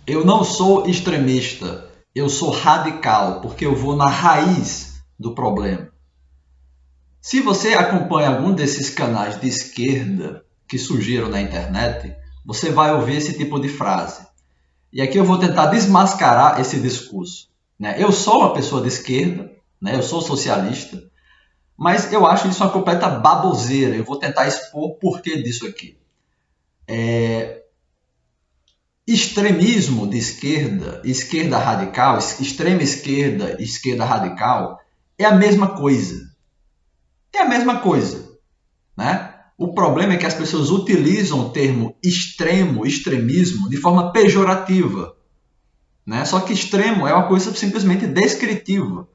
Eu não sou extremista, eu sou radical, porque eu vou na raiz do problema. Se você acompanha algum desses canais de esquerda que surgiram na internet, você vai ouvir esse tipo de frase. E aqui eu vou tentar desmascarar esse discurso. Eu sou uma pessoa de esquerda, eu sou socialista, mas eu acho isso uma completa baboseira. Eu vou tentar expor o porquê disso aqui. Extremismo de esquerda, esquerda radical, extrema esquerda, esquerda radical, é a mesma coisa. É a mesma coisa, né? O problema é que as pessoas utilizam o termo extremo, extremismo, de forma pejorativa, né? Só que extremo é uma coisa simplesmente descritiva.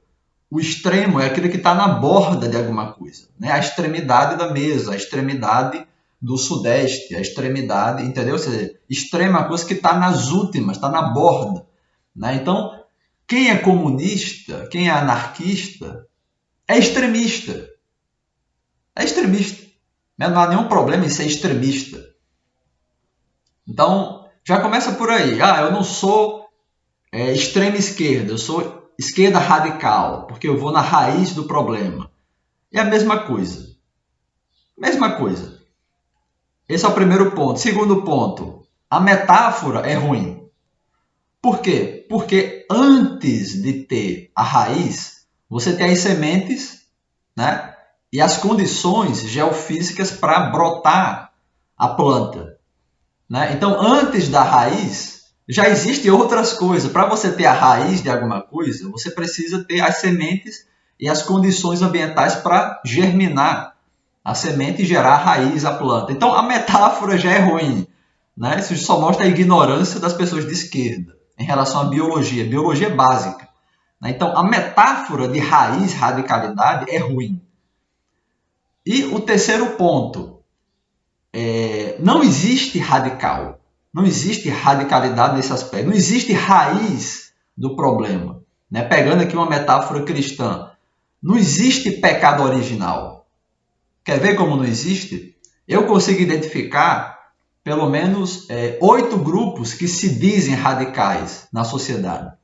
O extremo é aquele que está na borda de alguma coisa, né? A extremidade da mesa, a extremidade do sudeste, a extremidade, entendeu? Ou seja, extrema é uma coisa que está nas últimas, está na borda, né? Então, quem é comunista, quem é anarquista, é extremista. É extremista. Não há nenhum problema em ser extremista. Então, já começa por aí. Eu não sou extrema esquerda, eu sou esquerda radical, porque eu vou na raiz do problema. É a mesma coisa. Mesma coisa. Esse é o primeiro ponto. Segundo ponto, a metáfora é ruim. Por quê? Porque antes de ter a raiz, você tem as sementes, né? E as condições geofísicas para brotar a planta, né? Então, antes da raiz, já existem outras coisas. Para você ter a raiz de alguma coisa, você precisa ter as sementes e as condições ambientais para germinar a semente e gerar a raiz, a planta. Então, a metáfora já é ruim, né? Isso só mostra a ignorância das pessoas de esquerda em relação à biologia. Biologia básica, né? Então, a metáfora de raiz, radicalidade, é ruim. E o terceiro ponto, não existe radical, não existe radicalidade nesse aspecto, não existe raiz do problema, né? Pegando aqui uma metáfora cristã, não existe pecado original. Quer ver como não existe? Eu consigo identificar pelo menos 8 grupos que se dizem radicais na sociedade.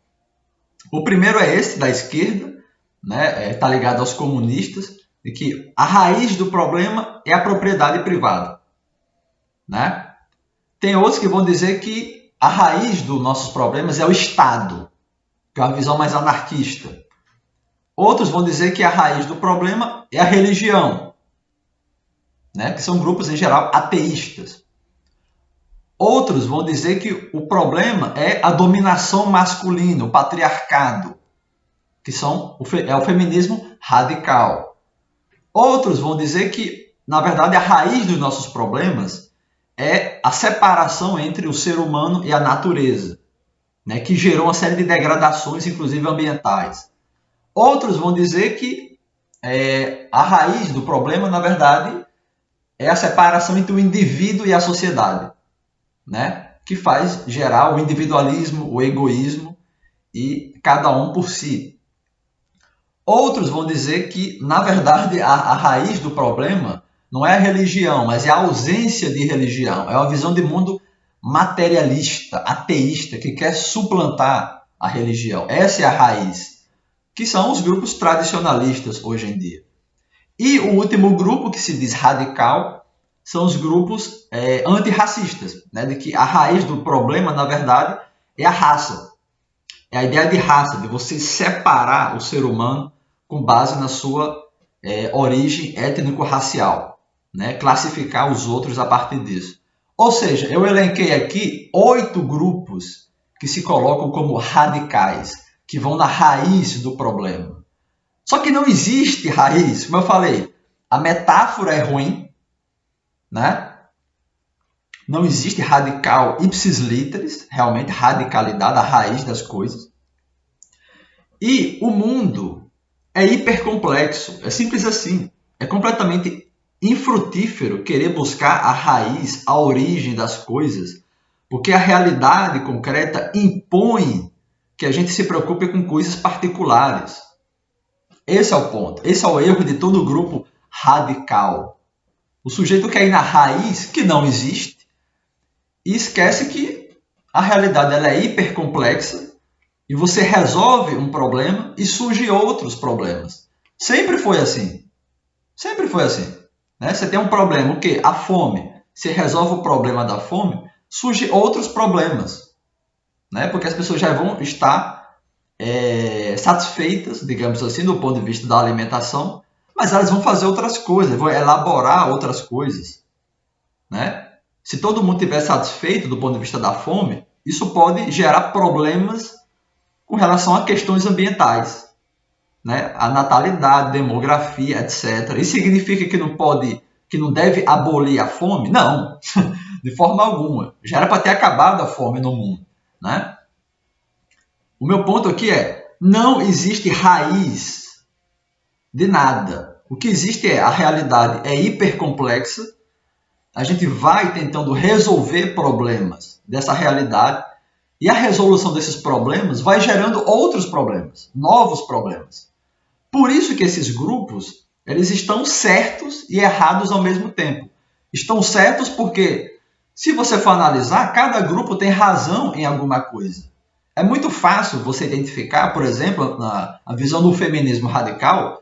O primeiro é esse da esquerda, né? Tá ligado aos comunistas, de que a raiz do problema é a propriedade privada, né? Tem outros que vão dizer que a raiz dos nossos problemas é o Estado, que é uma visão mais anarquista. Outros vão dizer que a raiz do problema é a religião, né? Que são grupos, em geral, ateístas. Outros vão dizer que o problema é a dominação masculina, o patriarcado, que é o feminismo radical. Outros vão dizer que, na verdade, a raiz dos nossos problemas é a separação entre o ser humano e a natureza, né, que gerou uma série de degradações, inclusive ambientais. Outros vão dizer que a raiz do problema, na verdade, é a separação entre o indivíduo e a sociedade, né, que faz gerar o individualismo, o egoísmo e cada um por si. Outros vão dizer que, na verdade, a raiz do problema não é a religião, mas é a ausência de religião. É uma visão de mundo materialista, ateísta, que quer suplantar a religião. Essa é a raiz, que são os grupos tradicionalistas hoje em dia. E o último grupo, que se diz radical, são os grupos antirracistas, né? De que a raiz do problema, na verdade, é a raça. É a ideia de raça, de você separar o ser humano com base na sua origem étnico-racial, né? Classificar os outros a partir disso. Ou seja, eu elenquei aqui 8 grupos que se colocam como radicais, que vão na raiz do problema. Só que não existe raiz, como eu falei, a metáfora é ruim, né? Não existe radical ipsis literis, realmente radicalidade, a raiz das coisas. E o mundo é hipercomplexo, é simples assim. É completamente infrutífero querer buscar a raiz, a origem das coisas, porque a realidade concreta impõe que a gente se preocupe com coisas particulares. Esse é o ponto. Esse é o erro de todo grupo radical. O sujeito quer ir na raiz, que não existe, e esquece que A realidade ela é hipercomplexa e você resolve um problema e surgem outros problemas. Sempre foi assim. Sempre foi assim. Né? Você tem um problema, o quê? A fome. Você resolve o problema da fome, surgem outros problemas. Né? Porque as pessoas já vão estar satisfeitas, digamos assim, do ponto de vista da alimentação, mas elas vão fazer outras coisas, vão elaborar outras coisas. Né? Se todo mundo estiver satisfeito do ponto de vista da fome, isso pode gerar problemas com relação a questões ambientais, né? A natalidade, demografia, etc. Isso significa que não deve abolir a fome? Não, de forma alguma. Já era para ter acabado a fome no mundo, né? O meu ponto aqui é, não existe raiz de nada. O que existe é a realidade é hipercomplexa. A gente vai tentando resolver problemas dessa realidade e a resolução desses problemas vai gerando outros problemas, novos problemas. Por isso que esses grupos, eles estão certos e errados ao mesmo tempo. Estão certos porque, se você for analisar, cada grupo tem razão em alguma coisa. É muito fácil você identificar, por exemplo, na visão do feminismo radical,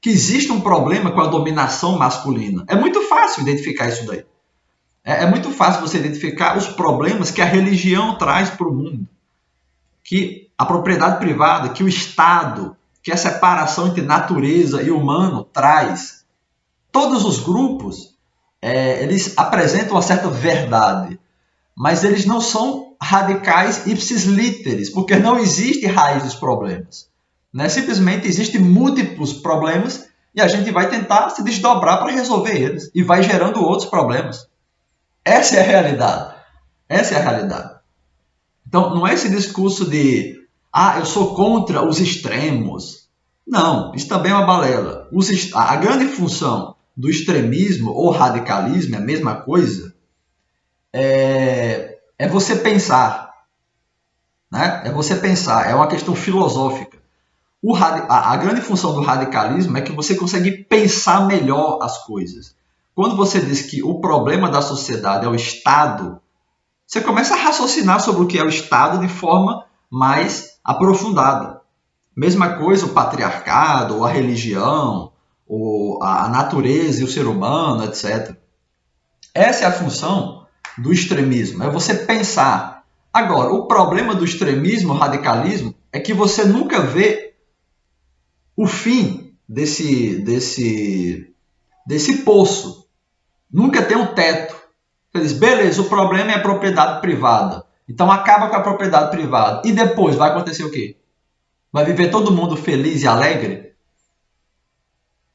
que existe um problema com a dominação masculina. É muito fácil identificar isso daí. É muito fácil você identificar os problemas que a religião traz para o mundo. Que a propriedade privada, que o Estado, que a separação entre natureza e humano traz. Todos os grupos, eles apresentam uma certa verdade, mas eles não são radicais ipsis literis, porque não existe raiz dos problemas. Né? Simplesmente existem múltiplos problemas e a gente vai tentar se desdobrar para resolver eles e vai gerando outros problemas. Essa é a realidade. Essa é a realidade. Então, não é esse discurso de eu sou contra os extremos. Não, isso também é uma balela. A grande função do extremismo ou radicalismo, é a mesma coisa, é você pensar. Né? É você pensar, é uma questão filosófica. A grande função do radicalismo é que você consegue pensar melhor as coisas. Quando você diz que o problema da sociedade é o Estado, você começa a raciocinar sobre o que é o Estado de forma mais aprofundada. Mesma coisa o patriarcado, ou a religião, ou a natureza e o ser humano, etc. Essa é a função do extremismo, é você pensar. Agora, o problema do extremismo, radicalismo, é que você nunca vê o fim desse poço. Nunca tem um teto. Você diz, beleza, o problema é a propriedade privada. Então acaba com a propriedade privada. E depois vai acontecer o quê? Vai viver todo mundo feliz e alegre?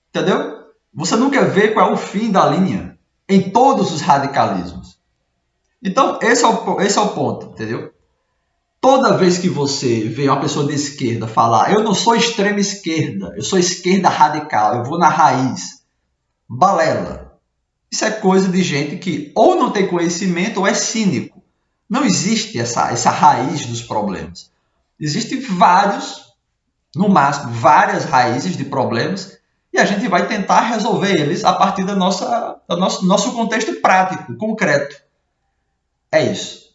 Entendeu? Você nunca vê qual é o fim da linha em todos os radicalismos. Então, esse é o ponto, entendeu? Toda vez que você vê uma pessoa de esquerda falar, eu não sou extrema esquerda, eu sou esquerda radical, eu vou na raiz. Balela. Isso é coisa de gente que ou não tem conhecimento ou é cínico. Não existe essa raiz dos problemas. Existem no máximo, várias raízes de problemas e a gente vai tentar resolver eles a partir do nosso contexto prático, concreto. É isso.